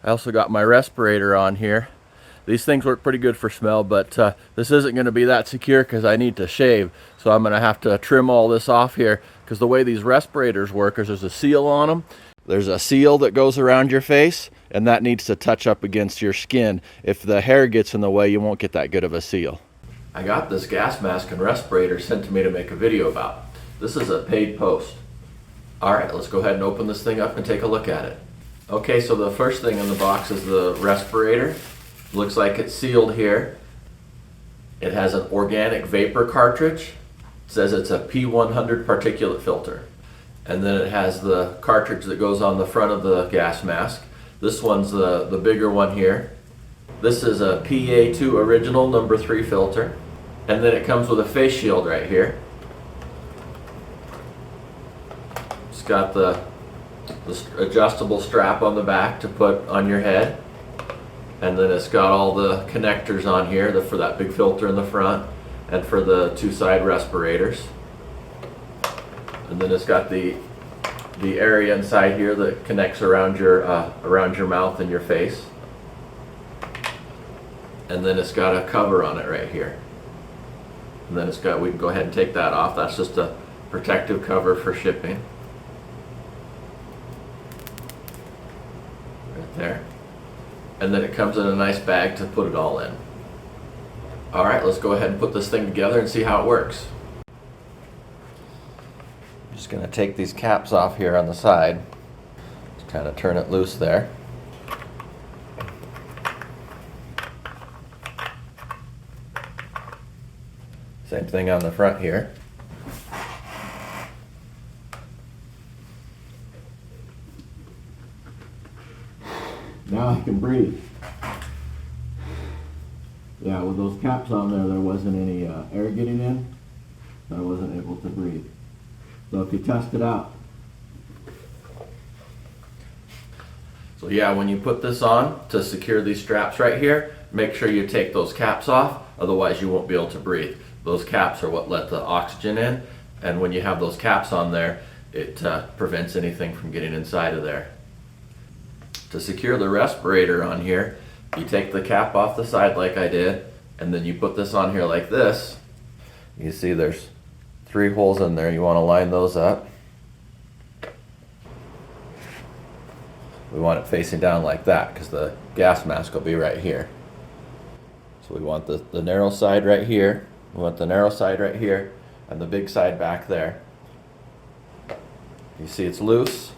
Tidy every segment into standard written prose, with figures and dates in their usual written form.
I also got my respirator on here. These things work pretty good for smell, but this isn't going to be that secure because I need to shave. So I'm going to have to trim all this off here, because the way these respirators work is there's a seal on them. There's a seal that goes around your face, and that needs to touch up against your skin. If the hair gets in the way, you won't get that good of a seal. I got this gas mask and respirator sent to me to make a video about. This is a paid post. All right, let's go ahead and open this thing up and take a look at it. Okay, so the first thing in the box is the respirator. Looks like it's sealed here. It has an organic vapor cartridge. It says it's a P100 particulate filter. And then it has the cartridge that goes on the front of the gas mask. This one's the bigger one here. This is a PA2 original number 3 filter. And then it comes with a face shield right here. It's got the adjustable strap on the back to put on your head. And then it's got all the connectors on here for that big filter in the front and for the 2 side respirators. And then it's got the area inside here that connects around your mouth and your face. And then it's got a cover on it right here. And then we can go ahead and take that off. That's just a protective cover for shipping. Right there. And then it comes in a nice bag to put it all in. All right, let's go ahead and put this thing together and see how it works. I'm just going to take these caps off here on the side. Just kind of turn it loose there. Same thing on the front here. Now I can breathe. Yeah, with those caps on there wasn't any air getting in. So I wasn't able to breathe. So if you test it out. So yeah, when you put this on to secure these straps right here, make sure you take those caps off, otherwise you won't be able to breathe. Those caps are what let the oxygen in, and when you have those caps on there, it prevents anything from getting inside of there. To secure the respirator on here, you take the cap off the side like I did, and then you put this on here like this. You see there's 3 holes in there. You want to line those up. We want it facing down like that because the gas mask will be right here. So we want the narrow side right here. We want the narrow side right here and the big side back there. You see it's loose.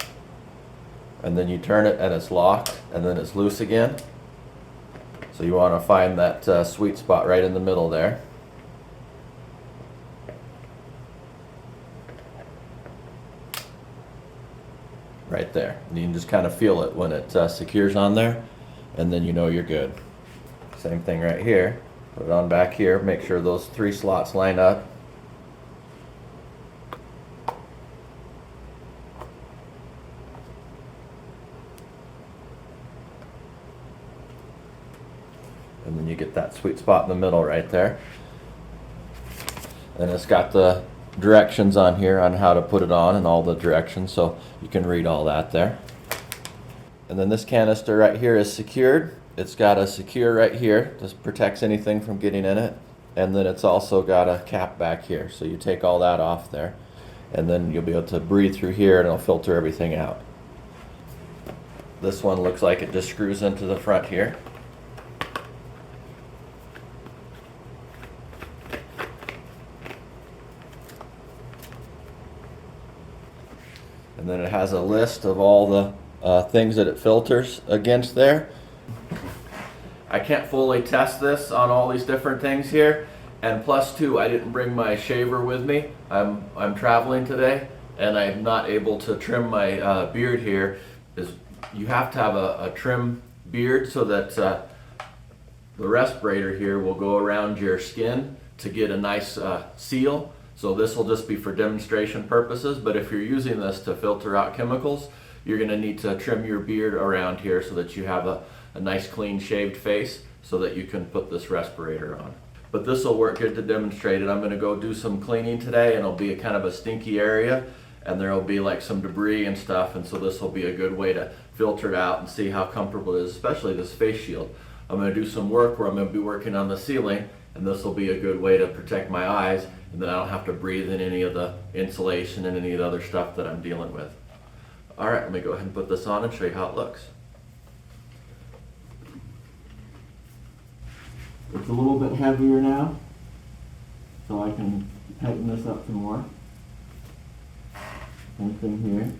And then you turn it and it's locked, and then it's loose again. So you want to find that sweet spot right in the middle there. Right there. And you can just kind of feel it when it secures on there, and then you know you're good. Same thing right here. Put it on back here. Make sure those 3 slots line up. And then you get that sweet spot in the middle right there. And it's got the directions on here on how to put it on and all the directions, so you can read all that there. And then this canister right here is secured. It's got a secure right here. This protects anything from getting in it. And then it's also got a cap back here. So you take all that off there. And then you'll be able to breathe through here and it'll filter everything out. This one looks like it just screws into the front here. And then it has a list of all the things that it filters against there. I can't fully test this on all these different things here. And plus 2, I didn't bring my shaver with me. I'm traveling today, and I'm not able to trim my beard here. You have to have a trim beard so that the respirator here will go around your skin to get a nice seal. So this will just be for demonstration purposes, but if you're using this to filter out chemicals, you're going to need to trim your beard around here so that you have a nice clean shaved face so that you can put this respirator on. But this will work good to demonstrate it. I'm going to go do some cleaning today, and it'll be a kind of a stinky area, and there will be like some debris and stuff, and so this will be a good way to filtered out and see how comfortable it is, especially this face shield. I'm going to do some work where I'm going to be working on the ceiling, and this will be a good way to protect my eyes, and then I don't have to breathe in any of the insulation and any of the other stuff that I'm dealing with. All right, let me go ahead and put this on and show you how it looks. It's a little bit heavier now, so I can tighten this up some more. Same thing here.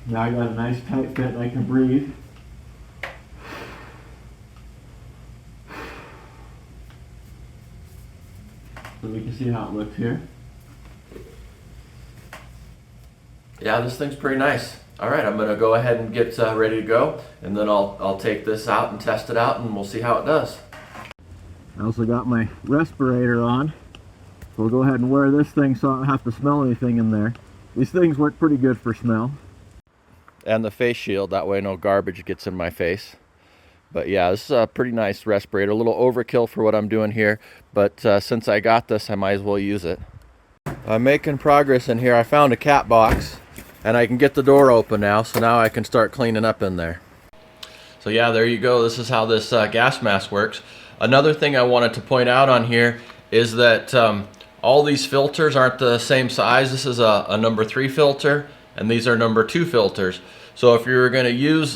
Now I got a nice tight fit and I can breathe. So we can see how it looks here. Yeah, this thing's pretty nice. All right, I'm going to go ahead and get ready to go, and then I'll take this out and test it out, and we'll see how it does. I also got my respirator on. So we'll go ahead and wear this thing so I don't have to smell anything in there. These things work pretty good for smell. And the face shield, that way no garbage gets in my face. But yeah, this is a pretty nice respirator. A little overkill for what I'm doing here, but since I got this, I might as well use it. I'm making progress in here. I found a cat box, and I can get the door open now, so now I can start cleaning up in there. So yeah, there you go. This is how this gas mask works. Another thing I wanted to point out on here is that all these filters aren't the same size. This is a number 3 filter, and these are number 2 filters. So if you're going to use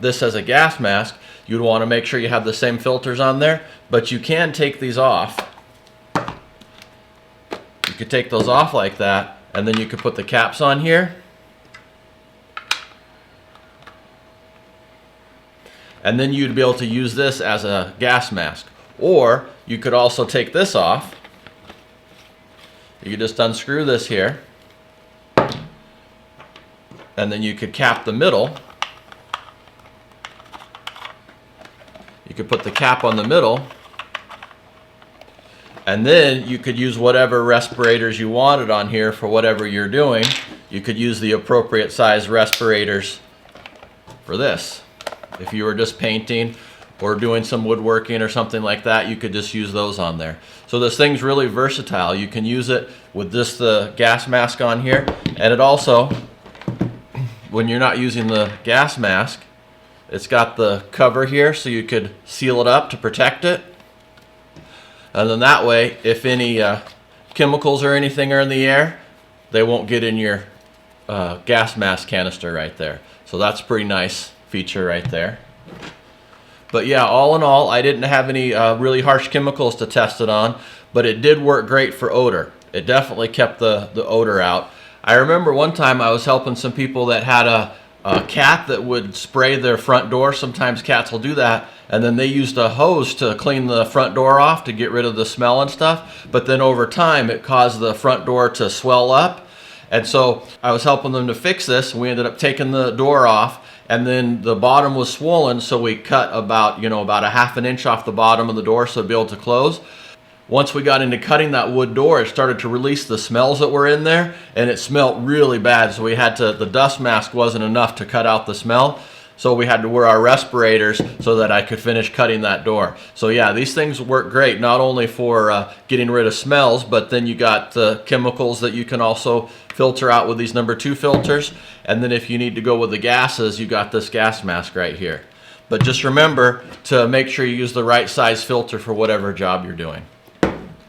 this as a gas mask, you'd want to make sure you have the same filters on there, but you can take these off. You could take those off like that, and then you could put the caps on here. And then you'd be able to use this as a gas mask. Or you could also take this off. You could just unscrew this here, and then you could cap the middle. You could put the cap on the middle, and then you could use whatever respirators you wanted on here for whatever you're doing. You could use the appropriate size respirators for this. If you were just painting or doing some woodworking or something like that, you could just use those on there. So this thing's really versatile. You can use it with just the gas mask on here, and it also, when you're not using the gas mask, it's got the cover here so you could seal it up to protect it. And then that way, if any chemicals or anything are in the air, they won't get in your gas mask canister right there. So that's a pretty nice feature right there. But yeah, all in all, I didn't have any really harsh chemicals to test it on, but it did work great for odor. It definitely kept the odor out. I remember one time I was helping some people that had a cat that would spray their front door. Sometimes cats will do that, and then they used a hose to clean the front door off to get rid of the smell and stuff. But then over time, it caused the front door to swell up. And so I was helping them to fix this, and we ended up taking the door off, and then the bottom was swollen, so we cut about a 1/2 inch off the bottom of the door so it'd be able to close. Once we got into cutting that wood door, it started to release the smells that were in there, and it smelled really bad, so we had to, the dust mask wasn't enough to cut out the smell, so we had to wear our respirators so that I could finish cutting that door. So yeah, these things work great, not only for getting rid of smells, but then you got the chemicals that you can also filter out with these number 2 filters, and then if you need to go with the gases, you got this gas mask right here. But just remember to make sure you use the right size filter for whatever job you're doing.